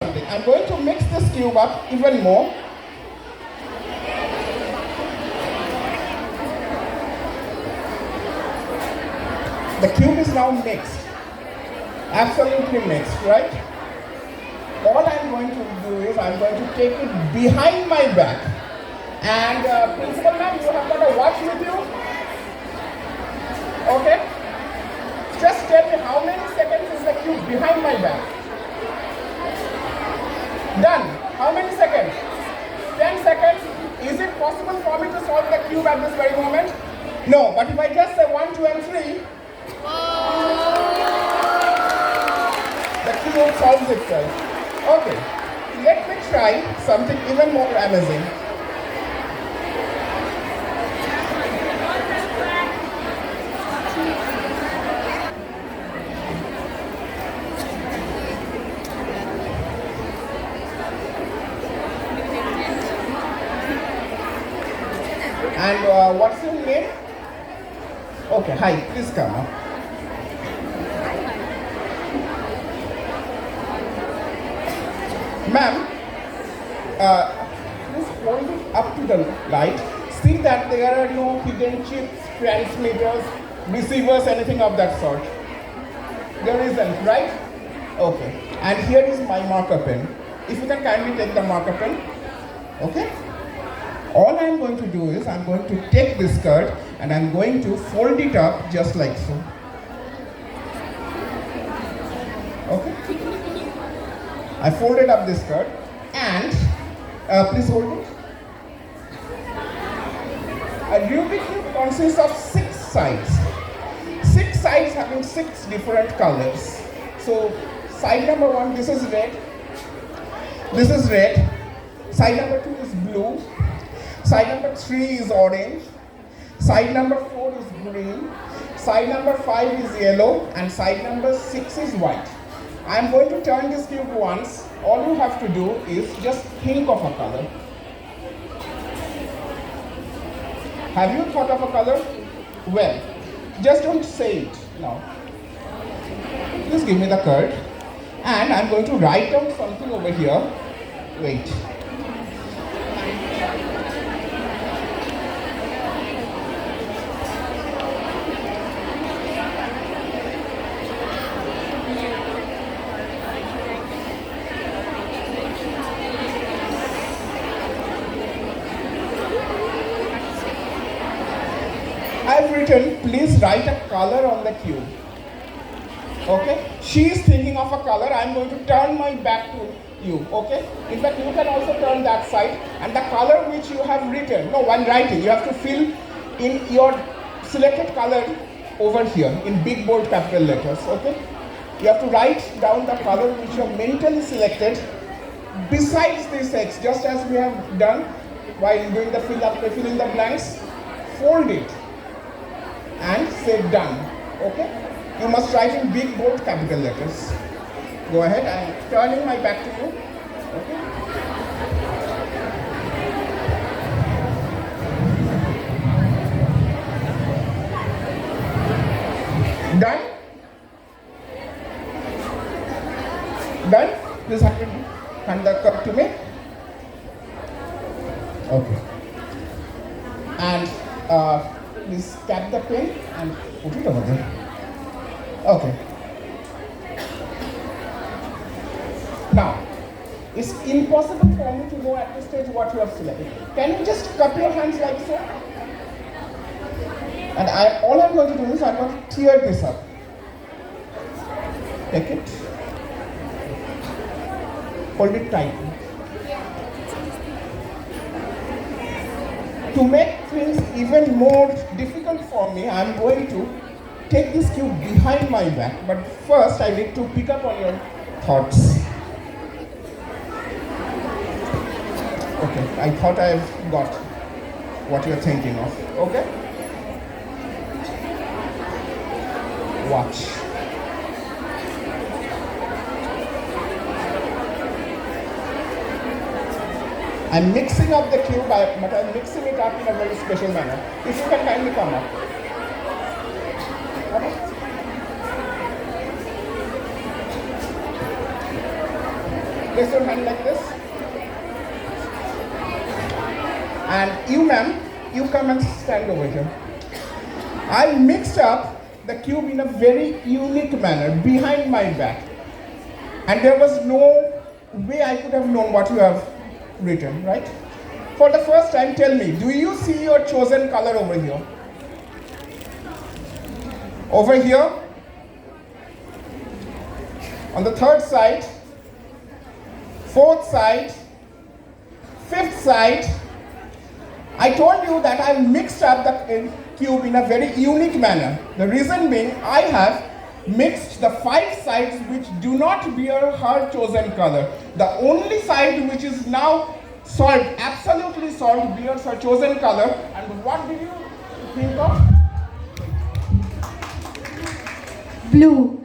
I'm going to mix this cube up even more. The cube is now mixed, absolutely mixed, right? All I'm going to do is I'm going to take it behind my back. And Principal Ma'am, you have got a watch with you? Okay? Just tell me how many seconds is the cube behind my back? Done. How many seconds? 10 seconds. Is it possible for me to solve the cube at this very moment? No, but if I just say 1, 2, and 3, the cube solves itself. Okay, let me try something even more amazing. And what's your name? Okay, hi, please come up. Ma'am, please hold it up to the light. See that there are no hidden chips, transmitters, receivers, anything of that sort. There isn't, right? Okay. And here is my marker pen. If you can kindly take the marker pen. Okay? All I'm going to do is I'm going to take this card and I'm going to fold it up just like so. Okay? I folded up this card and please hold it. A rubik cube consists of 6 sides. 6 sides having 6 different colors. So side number 1, this is red. This is red. Side number 2 is blue. Side number 3 is orange. Side number 4 is green. Side number 5 is yellow. And side number 6 is white. I am going to turn this cube once. All you have to do is just think of a color. Have you thought of a color? Well, just don't say it now. Please give me the card. And I'm going to write down something over here. Wait. I've written, please write a color on the cube. Okay? She is thinking of a color. I'm going to turn my back to you. Okay? In fact, you can also turn that side. And the color which you have written, no, while writing, you have to fill in your selected color over here in big bold capital letters. Okay? You have to write down the color which you have mentally selected besides this X, just as we have done while doing the fill in the blanks. Fold it and say done. Okay? You must write in big bold capital letters. Go ahead. I am turning my back to you. Okay? Done? Done? Please hand the cup to me. Okay. And please tap the pen and put it over there. Okay. Now, it's impossible for me to know at this stage what you have selected. Can you just cup your hands like so? And all I'm going to do is I'm going to tear this up. Take it. Hold it tightly. To make things even more difficult for me, I'm going to take this cube behind my back. But first, I need to pick up on your thoughts. Okay, I thought I've got what you're thinking of. Okay? Watch. I'm mixing up the cube, but I'm mixing it up in a very special manner. If you can kindly come up. Place your hand like this. And you, ma'am, you come and stand over here. I mixed up the cube in a very unique manner behind my back. And there was no way I could have known what you have written, right? For the first time, tell me, do you see your chosen color over here? Over here? On the third side? Fourth side? Fifth side? I told you that I mixed up the cube in a very unique manner. The reason being, I have mixed the 5 sides which do not bear her chosen color. The only side which is now solved, absolutely solved, bears her chosen color. And what did you think of? Blue.